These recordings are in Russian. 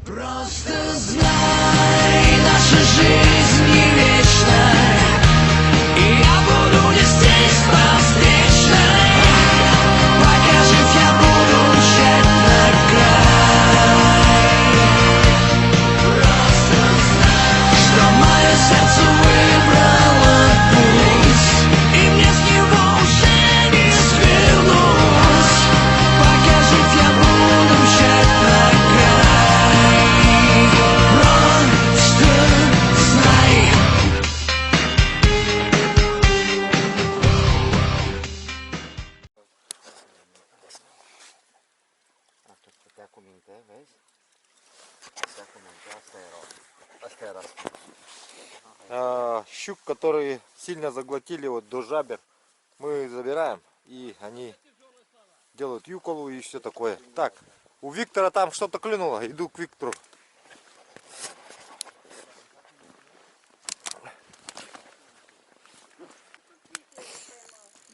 Просто знай, наша жизнь не вечна, и я буду нестись по встречной. Пока жив я буду мчать на край. Просто знай, что мое сердце выбрало путь, и мне с него уже не свернуть. Пока жив я буду мчать на край. Щук, которые сильно заглотили вот до жабер, мы забираем, и они делают юколу и все такое. Так, у Виктора там что-то клюнуло, иду к Виктору.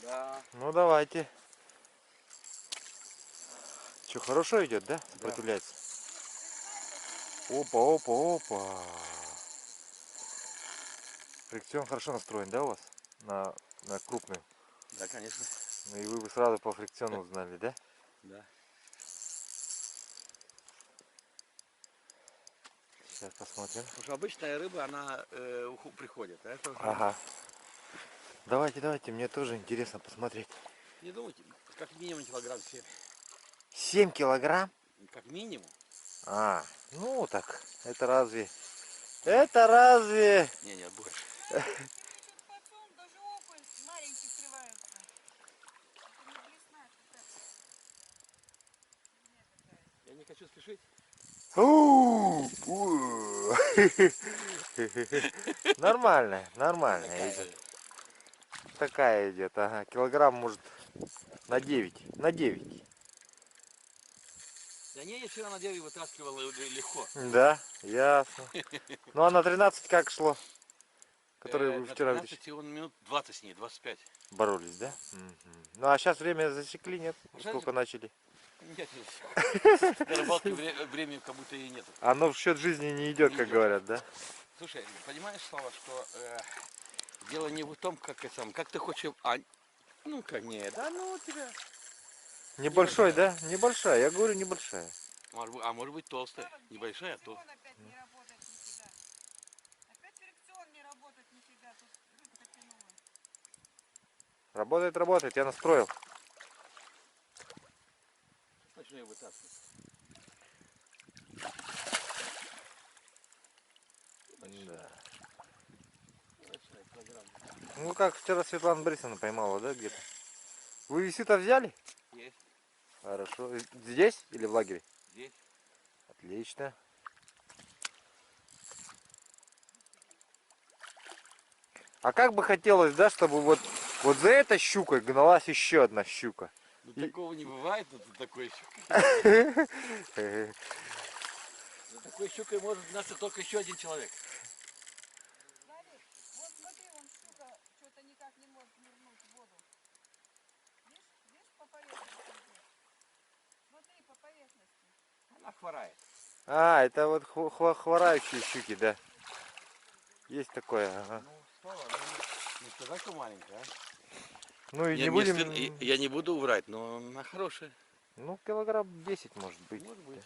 Да. Ну давайте. Что, хорошо идет, да? Сопротивляется. Опа, опа, опа. Фрикцион хорошо настроен, да, у вас? На крупную? Да, конечно. Ну и вы сразу по фрикциону узнали, да? Да. Сейчас посмотрим. Потому что обычная рыба, она приходит. А это уже... Ага. Давайте, давайте, мне тоже интересно посмотреть. Не думайте, как минимум килограмм 7. 7 килограмм? Как минимум. А, ну так, это разве? Это разве? Не, нет, больше. Я не хочу спешить. Нормально, нормально идет. Такая идет, ага, килограмм может на 9, на 9. Да не, я вчера на 9 вытаскивал легко. Да, ясно. Ну а на 13 как шло? Который вы На вчера 13 он минут 20 с ней, 25. боролись, да? Угу. Ну а сейчас время засекли, нет? Сейчас Сколько начали? нет, нет. На рыбалке времени как будто и нету. Оно в счет жизни не идет, Не как идет. говорят, да? Слушай, понимаешь, Слава, что дело не в том, как ты хочешь. Ну-ка, нет, да ну у тебя. Небольшой, да? Небольшая, я говорю небольшая. Может быть толстая, небольшая, то. Работает, работает, я настроил. Начну я вытаскивать. Да. Ну как вчера Светлана Борисовна поймала, да, где-то? Вы висю-то взяли? Есть. Хорошо. Здесь или в лагере? Здесь. Отлично. А как бы хотелось, да, чтобы вот за этой щукой гналась еще одна щука. Ну такого не бывает, но такой щукой. За такой щукой может гнаться только еще один человек. Вот смотри, вон щука что-то никак не может нырнуть в воду. Видишь по поверхности? Смотри по поверхности. Она хворает. А, это вот хворающие щуки, да. Есть такое, ага. Ну, Слава, не сказать, что маленькая, а? Ну и не будем... Я не буду врать, но она хорошая. Ну, килограмм 10 может быть. Может быть.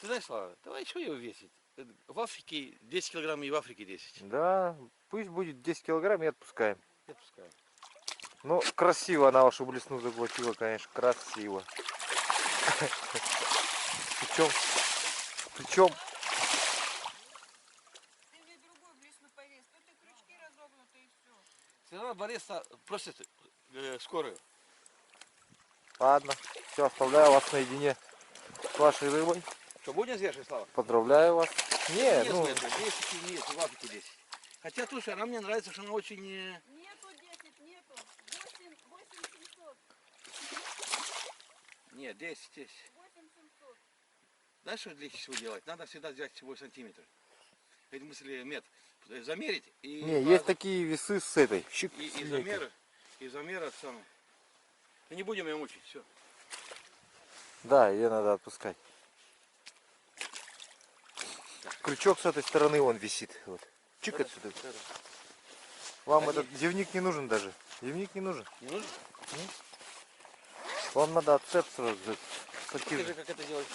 Ты знаешь, Слава, давай еще ее весить. В Африке 10 килограмм и в Африке 10. Да, пусть будет 10 килограмм и отпускаем. Я отпускаю. Ну, красиво она вашу блесну заглотила, конечно, красиво. Причем... Ты же другую блесну повесь. Тут и крючки разогнуты и все. Светлана Борисовна просит скорую. Ладно, все, оставляю вас наедине с вашей рыбой. Что, будем взвешивать, Слава? Поздравляю вас. Не, Нет, ну... нет, 10 нет, в Африке 10. Хотя, слушай, она мне нравится, что она очень... Нету 10, нету. 8700. Нет, 10. 8700. Знаешь, что для чего делать? Надо всегда взять свой сантиметр. В смысле, замерить и... Не, есть такие весы с этой. И замера самое. Мы не будем ее мучить, все. Да, ее надо отпускать. крючок с этой стороны он висит. Вот. Чик отсюда. Вам этот дневник не нужен даже. Дневник не нужен. Не нужно? Вам надо отцеп сразу. Покажи, как это делать.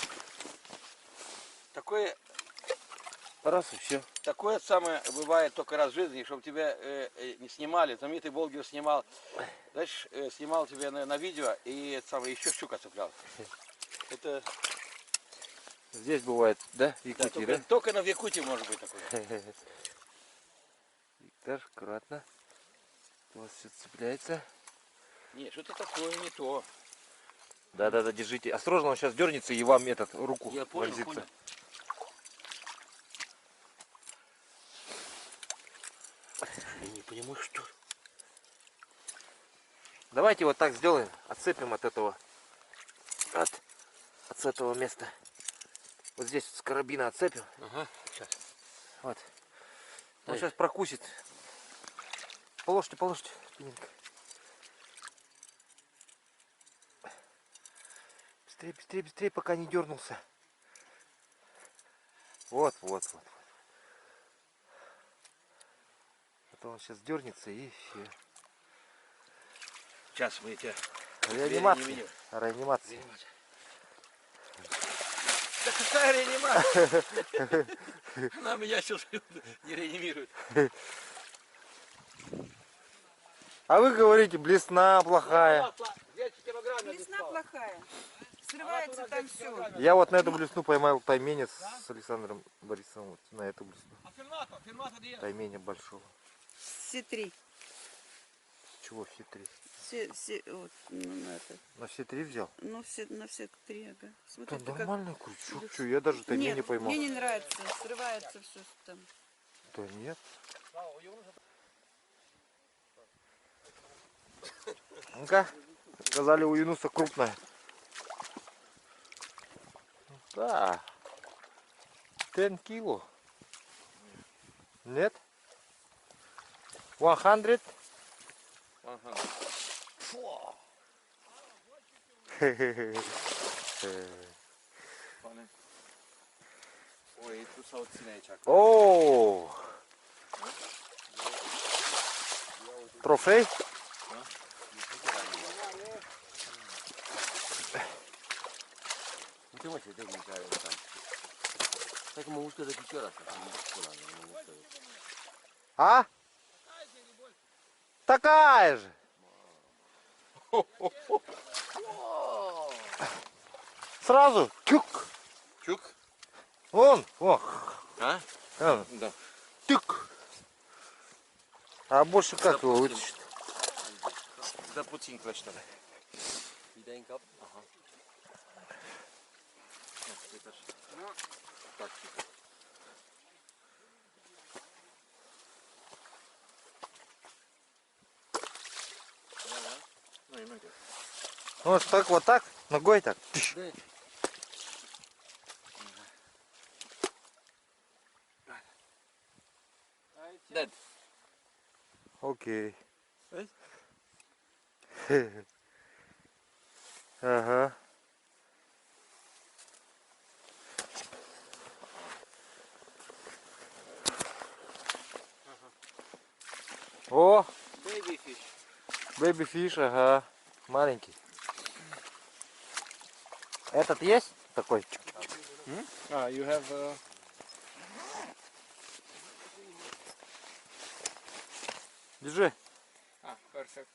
Такое, Раз и все. такое самое бывает только раз в жизни, чтобы тебя не снимали. Знаменитый Болгер снимал, знаешь, снимал тебя на видео и самое, еще щука цеплял. Это Здесь бывает, да, в да, Якутии, только, да? только на Якутии может быть такое. Виктор, аккуратно. У вас все цепляется. Не, что-то такое не то. Да, держите. Осторожно, он сейчас дернется и вам этот руку Я понял, вонзится. понял. Я не понимаю, что. Давайте вот так сделаем. Отцепим от этого. От этого места. Вот здесь с карабина отцепим. Ага, сейчас. Вот. Он Дай. сейчас прокусит. Положите, спиннинг. Быстрее, пока не дернулся. Вот. А то он сейчас дернется и все. Сейчас мы тебя. Реанимация. Реанимация. Да какая реанимация? Она меня сейчас не реанимирует. А вы говорите, блесна плохая. Весна плохая. Срывается там все. Я вот на эту блесну поймал тайменя с Александром Борисовым. Вот на эту блесну. Тайменя большого. Все три. Чего все три? Все, вот, ну, на это. На все три взял? Ну, все, на все три, ага. Смотри, Да ты как- нормальный крючок. Что, я даже тайменя Нет, поймал. мне не нравится. Срывается все там. Да нет. Ну-ка. Сказали, у Юнуса крупная. Да. 10 кило. Нет? 100? Ага. Ой, тут сауцинечак. О! Трофей? Ну ты можешь это не знаю там. Так могу сказать еще раз. А? Такая же. Сразу тюк. Чук? Вон. А? Да. Тюк. А больше как его вытащить? Да путинка что ли? Виденька. Ага. Ну, так. Вот так, ногой так. Dead. Окей. Эй. Ага. О, Baby fish. бэби фиш, ага. Маленький. Этот есть такой? You have Держи. perfect.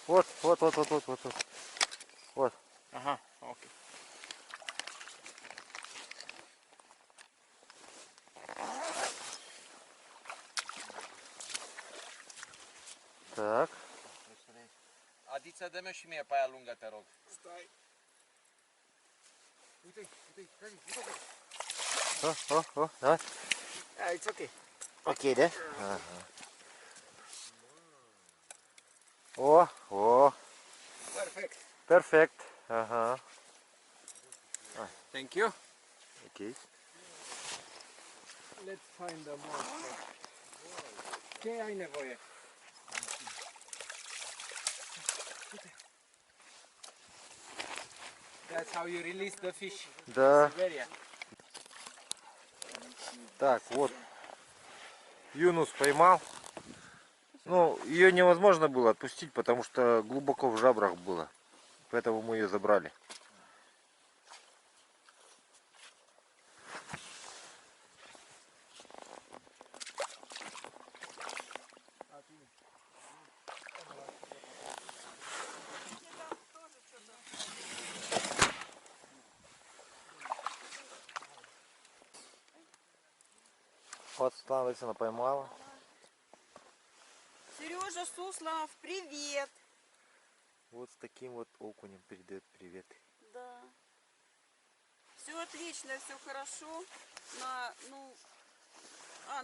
Вот. Вот. Ага, окей. Так. Adiță, dă-mi și mie pe aia lungă, te rog. Stai. О, давай. It's okay. Окей, да? Ага. О. Perfect. Перфект. Ага. Thank you. Окей. Let's find the monster. Ce ai nevoie? That's how you release the fish. Да. Siberia. Так, вот. Юнус поймал. Ну, ее невозможно было отпустить, потому что глубоко в жабрах было. Поэтому мы ее забрали. Вот Светлана Лысина поймала. Сережа Суслов, привет! Вот с таким вот окунем передает привет. Да. Все отлично, все хорошо.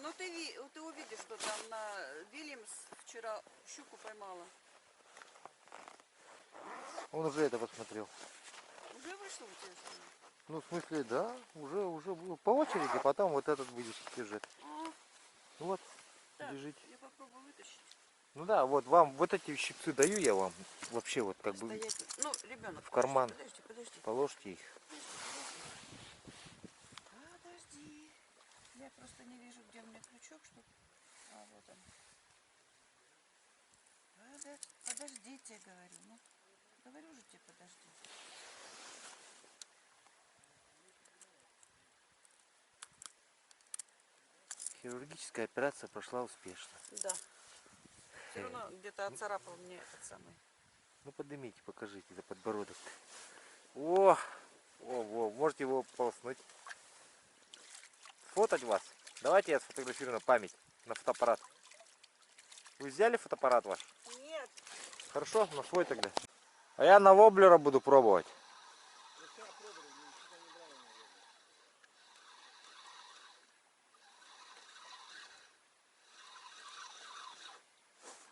Ну ты увидишь, что там на Вильямс вчера щуку поймала. Он уже это посмотрел. Уже вышло у тебя что ли? Ну, в смысле, да, уже было по очереди, потом вот этот будет лежит. А, Вот, так, лежит. я попробую вытащить. Ну да, вот вам вот эти щипцы даю я вам. Вообще вот как бы Стоять. Ну, ребенок, в карман. Подожди. Положите их. Подожди. Я просто не вижу, где у меня крючок, что. А, вот он. Подождите, говорю. Ну, говорю же тебе, подожди. Хирургическая операция прошла успешно. Да. Все равно где-то отцарапал мне этот самый. Ну поднимите, покажите за подбородок. О, можете его полоснуть. Сфотать вас. Давайте я сфотографирую на память, на фотоаппарат. Вы взяли фотоаппарат ваш? Нет. Хорошо, на свой тогда. А я на воблера буду пробовать.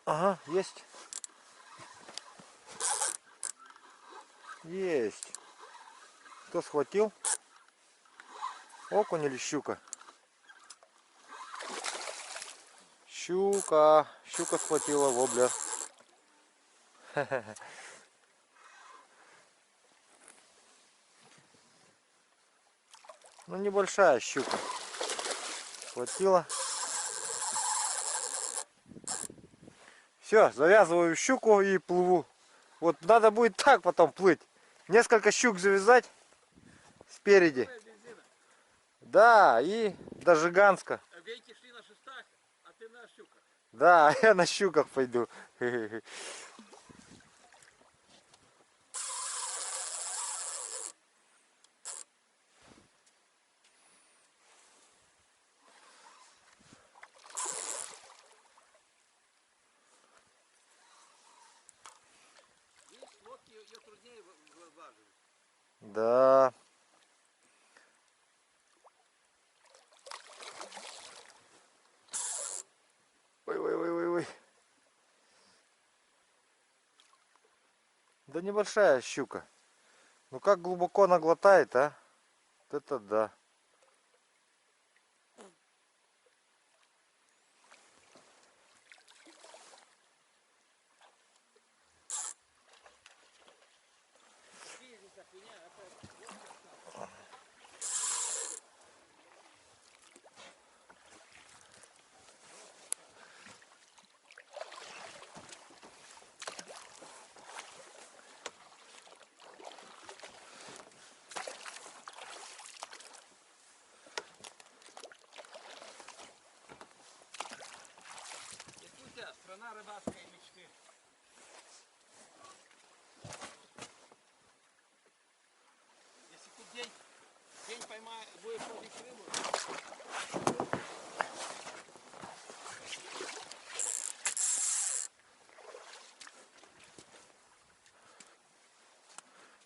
Ага, есть. Есть. Кто схватил? Окунь или щука? Щука. Щука схватила воблер. Ну небольшая щука. Схватила. Все, завязываю щуку и плыву. Вот надо будет так потом плыть. Несколько щук завязать спереди. Да, и до Жиганска. Вейки шли на шестах, а ты на щуках. Да, я на щуках пойду. Видишь, лодки ее труднее важить. Да. Ой. Да небольшая щука. Ну как глубоко она глотает, а? Вот это да. Якутия, страна рыбацкой мечты. Если тут день поймай, будешь ловить рыбу.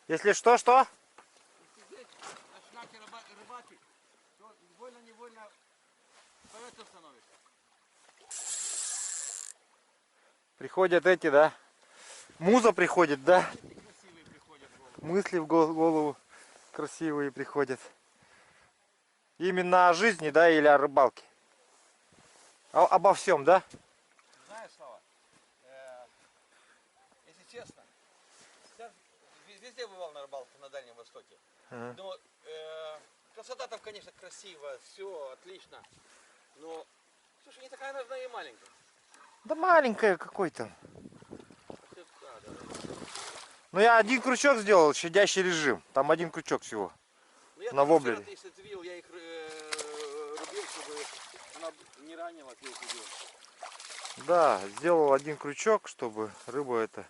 Если что? Если здесь начинаете рыбачить, то невольно поэтому становишься. Приходят эти, да? Муза приходит, да? Красивые приходят в голову. Мысли в голову красивые приходят. Именно о жизни, да, или о рыбалке? Обо всем, да? Знаешь, Слава, если честно, сейчас везде бывал на рыбалке на Дальнем Востоке. Ага. Но красота там, конечно, красиво, все отлично. Но, слушай, не такая нужна и маленькая. Да маленькая какой там. Да, да. Ну я один крючок сделал, щадящий режим. Там один крючок всего. Ну, я На тоже воблере. вчера, если ты видел, я их рубил, чтобы она не ранила, ты их рубил. Да, сделал один крючок, чтобы рыба это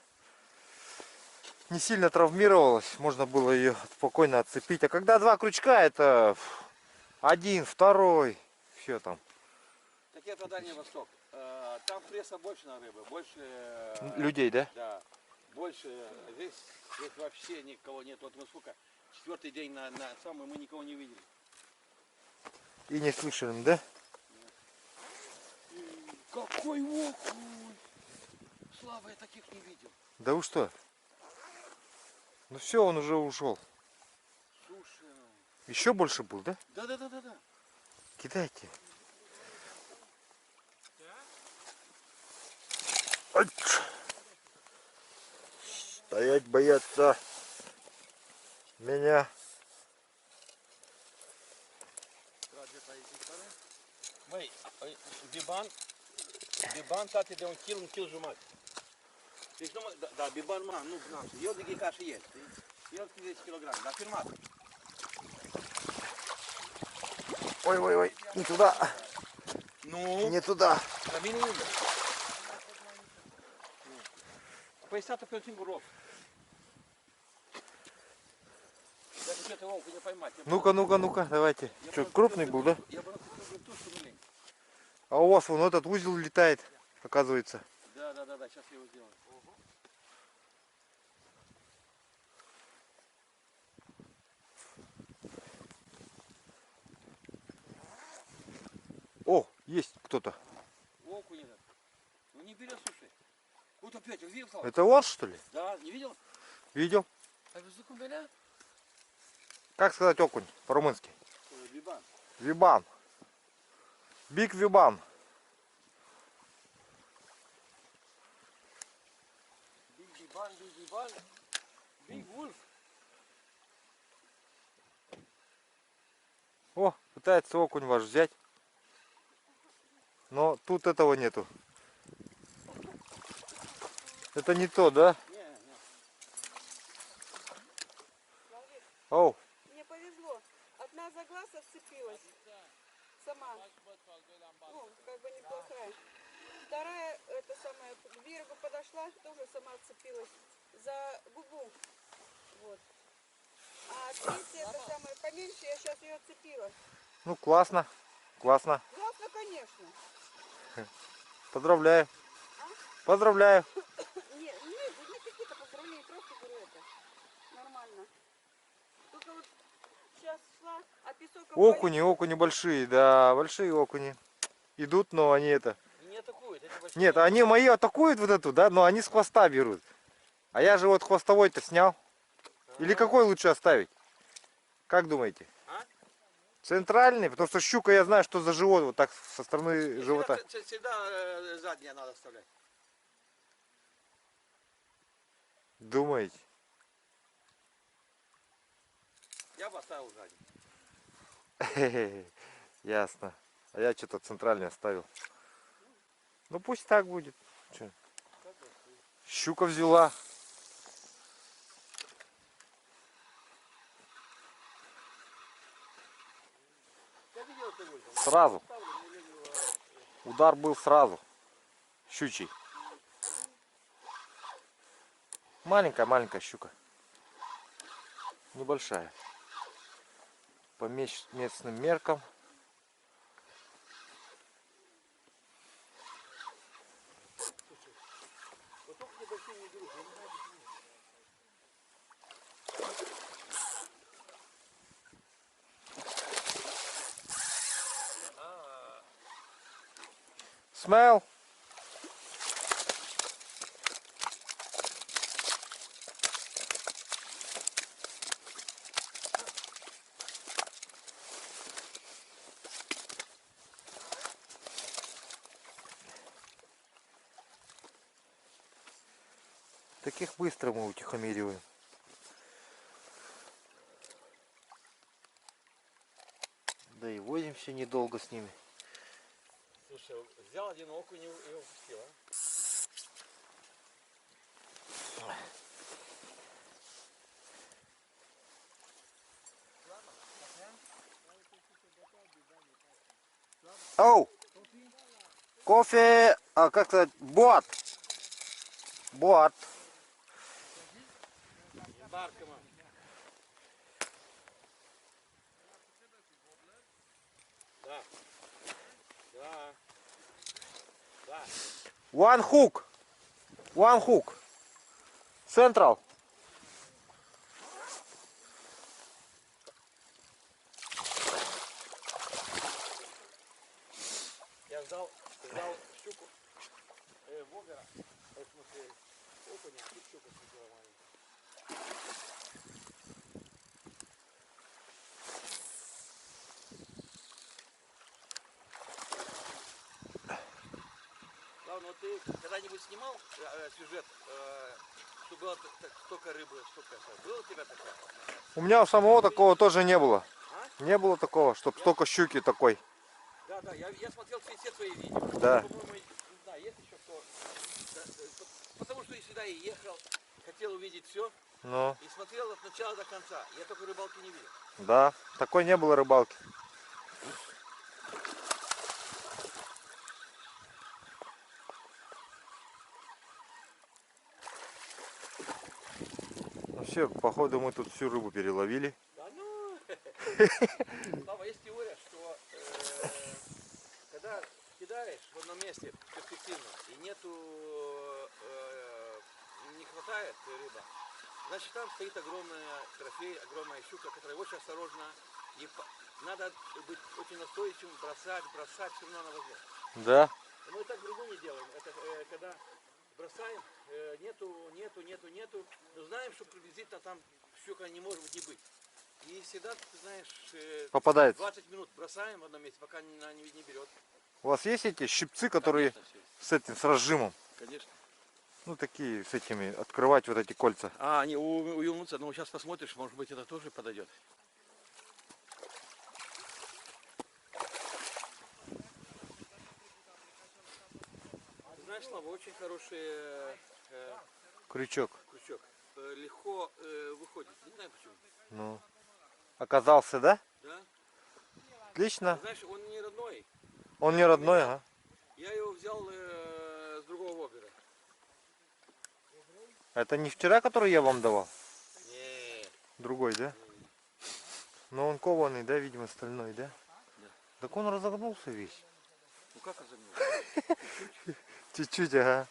не сильно травмировалась. Можно было ее спокойно отцепить. А когда два крючка, это один, второй, все там. Так это Дальний Восток. Там пресса больше на рыбы, больше... Людей, да? Да. Больше. Здесь вообще никого нет. Вот мы сколько? 4-й день на самый, мы никого не видели. И не слышали, да? Какой окунь! Слава, я таких не видел. Да вы что? Ну все, он уже ушел. Слушай. Еще больше был, да? Да. Кидайте. Ай! Стоять боятся меня. Măi, Biban, tati, de 1 kg jumătate. Deci nu, da, Biban, nu, eu zic e ca și el, știi? El 30 kg, dar filmat. Ой, не туда, Nu, не туда. la mine unde? Păi stată pe un singur loc. Даже где-то волку не поймать. Ну-ка, давайте. Что, крупный был, да? Я бы на тушку не лень. А у вас вон этот узел летает, оказывается. Да, сейчас я его сделаю. О, есть кто-то. Окунь этот. Ну не бери, слушай. Вот опять, видел? Это он, что ли? Да, не видел? Видел? А вы закумбеля? Как сказать окунь по-румынски? Бибан. Вибан. Биг вибан. Бибан. Биг Вульф. О, пытается окунь ваш взять. Но тут этого нету. Это не то, да? Не. Оу. Мне повезло. Одна за глаз вцепилась. Сама. Ну, как бы неплохая. Вторая, это самое, к берегу подошла, тоже сама вцепилась за губу. Вот. А третья, это самое, поменьше, я сейчас ее отцепила. Ну, классно. Классно. Классно, конечно. Поздравляю. Поздравляю. Не какие-то поздравления, просто говорю это. Нормально. Только вот сейчас шла, а песок... Окуни большие, да, большие окуни. Идут, но они это... Не атакуют, эти большие. Нет, они мои атакуют вот эту, да, но они с хвоста берут. А я же вот хвостовой-то снял. Или какой лучше оставить? Как думаете? А? Центральный, потому что щука, я знаю, что за живот, вот так со стороны живота. Всегда задние надо оставлять. Думаете? Я бы оставил задний. Ясно. А я что-то центральный оставил. Ну пусть так будет. Чё? Щука взяла. Сразу. Удар был сразу. Щучий. Маленькая щука. Небольшая. По местным меркам. Smell. Таких быстро мы утихомириваем. Да и возимся недолго с ними. Слушай, взял один окунь и упустил, а? Оу! Кофе, а как сказать, буат. Буат. Баркама. Да. Да. Да. One hook. One hook. Central. Я взял щуку, вогера, в смысле, окуня, и щуку сидела маленькая. Главное, вот ты когда-нибудь снимал сюжет, что было столько рыбы, столько этого? Было у тебя такое? У меня у самого такого тоже не было. А? Не было такого, чтобы столько щуки такой. Да, да, я смотрел все твои видео. Да. По-моему, не знаю, есть еще кто. Да, потому что я сюда и ехал, хотел увидеть все. Ну, И смотрел от начала до конца. Я только рыбалки не видел. да. Такой не было рыбалки. Ну все, походу мы тут всю рыбу переловили. Да ну! Слава, есть теория, что когда кидаешь в одном месте перспективно и нету, не хватает рыба, значит там стоит огромная трофей, огромная щука, которая очень осторожна. И надо быть очень настойчивым, бросать, все равно она возьмет. Да. Мы так другу не делаем. Это когда бросаем, нету, но знаем, что приблизительно там щука не может не быть. И всегда, ты знаешь, Попадается. 20 минут бросаем в одном месте, пока она не берет. У вас есть эти щипцы, которые Конечно, всё. с этим, с разжимом? Конечно. Ну такие, с этими, открывать вот эти кольца. А, не, у Юнуца, ну сейчас посмотришь, может быть это тоже подойдет. Знаешь, Слава, очень хороший Крючок. крючок. Легко выходит. Не знаю почему. Ну. Оказался, да? Да? Отлично. Знаешь, он не родной. Он не родной, ага. Я его взял с другого вобера. Это не вчера, который я вам давал? Не, Другой, да? Но он кованый, да, видимо, стальной, да? Да. Так он разогнулся весь. ну как разогнул? Чуть-чуть, ага.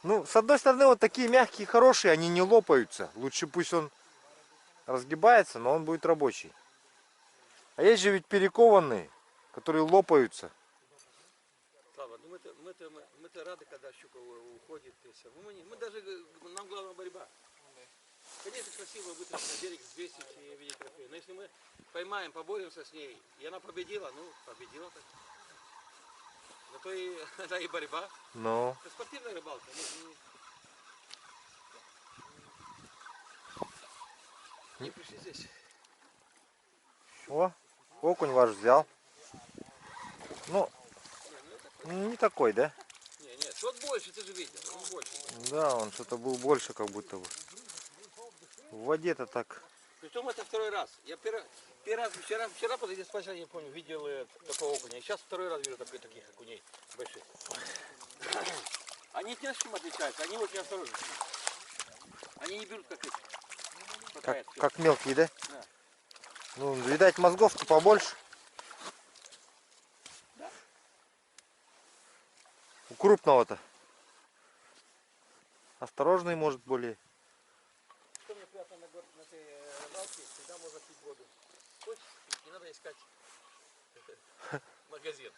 Ну, с одной стороны, вот такие мягкие, хорошие, они не лопаются. Лучше пусть он разгибается, но он будет рабочий. А есть же ведь перекованные, которые лопаются. Слава, ну мы-то рады, когда щука уходит. И все. Мы даже, нам главное борьба. Конечно, красиво вытащить на берег, взвесить и видеть трофей. Но если мы поймаем, поборемся с ней, и она победила, ну, победила так. Зато и, да, и борьба. Ну, Это спортивная рыбалка. Не пришли здесь. о, окунь ваш взял. Ну, не такой, да? Не, тот больше, ты же видел, он больше. Да, он что-то был больше, как будто бы. В воде-то так. Притом это второй раз. Я первый раз, вчера подойдя спать, я не помню, видел такого окуня. Сейчас второй раз вижу таких окуней больших. Они не с чем отличаются, они очень осторожны. Они не берут как эти. Как мелкие, да? Да. Ну, видать, мозгов-то побольше. Да. У крупного-то. Осторожный, может, более. Что мне приятно на этой рыбалке, всегда можно пить воду. Хочешь пить, не надо искать магазин.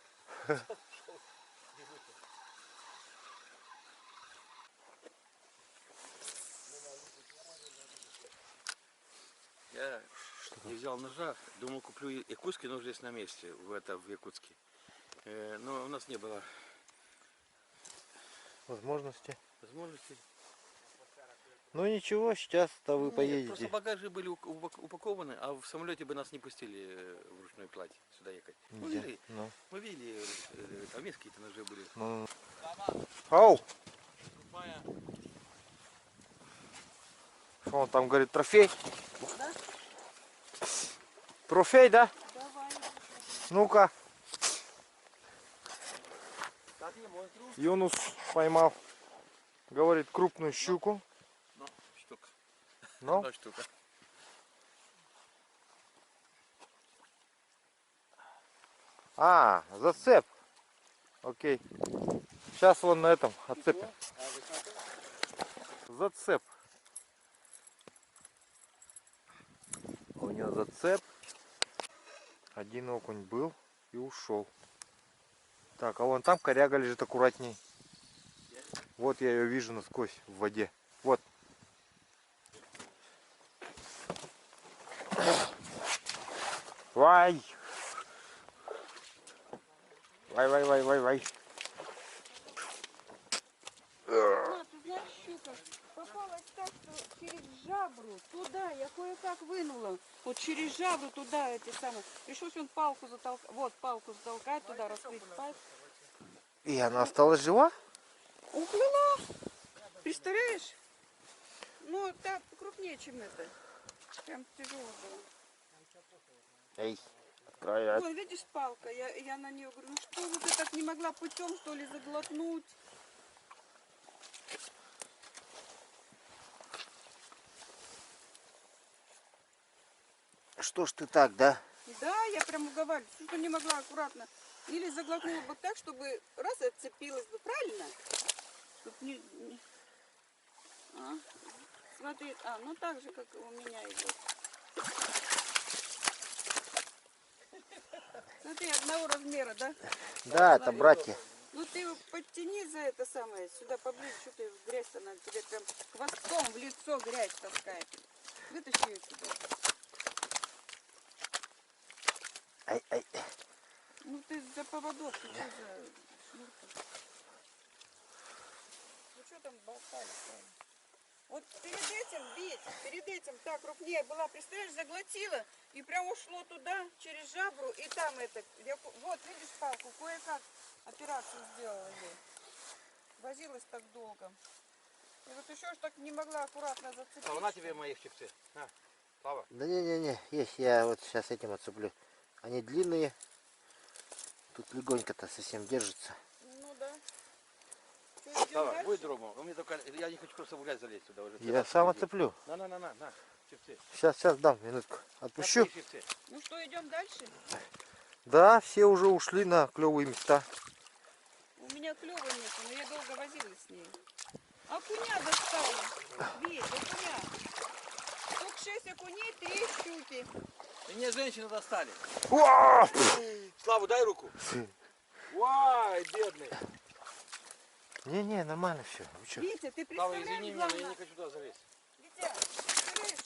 Я не взял ножа, думал куплю якутский нож здесь на месте, в Якутске. Но у нас не было Возможности. возможности. Ну ничего, сейчас-то вы Нет, поедете. просто багажи были упакованы, а в самолете бы нас не пустили в ручной клади сюда ехать. Где? Ну. Мы видели, там есть какие-то ножи были. Ну. Ау! Что он там говорит, трофей? Да? Трофей, да? Давай. Ну-ка. Юнус поймал, говорит, крупную щуку. Ну, штука. Ну, Одна штука. зацеп. Окей. Сейчас вон на этом отцепим. Зацеп. У него зацеп. Один окунь был и ушел. Так, а вон там коряга лежит, аккуратней. Вот я ее вижу насквозь в воде. Вот. Вай! Вай. А, ты знаешь, щука попалась так, что через жабру туда, я кое-как вынула. Вот через жабру туда эти самые. Пришлось он палку затолкать. Вот палку затолкать туда, раскрыть пальцы. И она осталась жива? Уплыла. Представляешь? Ну, так крупнее, чем это. Прям тяжело было. Эй, открывай. Ой, видишь, палка, я на нее говорю, ну что вот ты так не могла путем, что ли, заглотнуть? Что ж ты так, да? Да, я прям уговариваю, что не могла аккуратно. Или заглотнула бы так, чтобы раз и отцепилась бы, правильно? Чтоб А? Смотри, ну так же, как у меня идет. Смотри, одного размера, да? Да, это братья. Ну ты его подтяни за это самое, сюда поближе, что ты в грязь-то надо, тебе прям хвостом в лицо грязь таскает. Вытащи ее сюда. Ай. Ну ты за поводок, ты что за шнурка? Ну что там болтали-то? Вот перед этим так крупнее была, представляешь, заглотила и прям ушло туда, через жабру, и там это, вот видишь палку, кое-как операцию сделала ей. Возилась так долго. И вот еще ж так не могла аккуратно зацепить. Слава, на тебе мои щипцы. На, Слава. Да не, есть, я вот сейчас этим отцеплю. Они длинные. Тут легонько-то совсем держится. Ну да. Что, идем Слава, дальше? будь другом. У меня только, я не хочу просто в грязь залезть сюда уже. Я сам отцеплю. На, щипцы. Сейчас дам, минутку. Отпущу. На, щипцы. Ну что, идем дальше? Да, все уже ушли на клевые места. У меня клёва нет, но я долго возилась с ней. Окуня достала. Ведь, окуня. Штук 6 окуней, 3 щуки. И мне женщины достали. Уа! Славу, дай руку. Вай, бедный. Не, нормально все. Вы чё? Витя, ты Слава, представляешь, извини меня, но я главное, не хочу туда залезть. Витя, представляешь,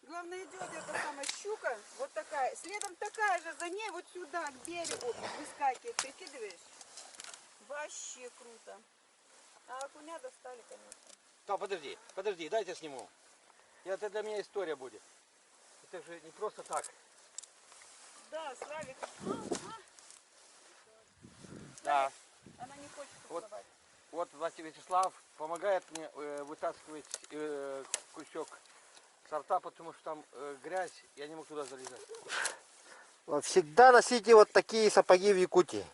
главное идет эта самая щука, вот такая, следом такая же, за ней вот сюда, к берегу выскакивает, прикидываешь? Вообще круто. А окуня достали, конечно. Так, подожди, дайте сниму. Это для меня история будет. Это же не просто так. Да, Славик. Да. Она не хочет Вот. уплывать. Вот Вячеслав помогает мне вытаскивать крючок с рта, потому что там грязь, я не мог туда залезать. Всегда носите вот такие сапоги в Якутии.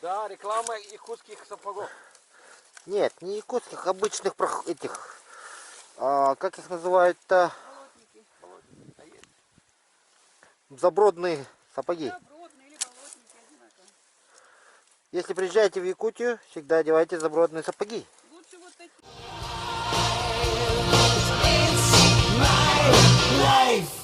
Да, реклама якутских сапогов. Нет, не якутских, обычных этих. Как их называют-то? Болотники. Забродные сапоги. Да, бродные или болотники, я не знаю как. Если приезжаете в Якутию, всегда одевайте забродные сапоги. Лучше вот такие. Life.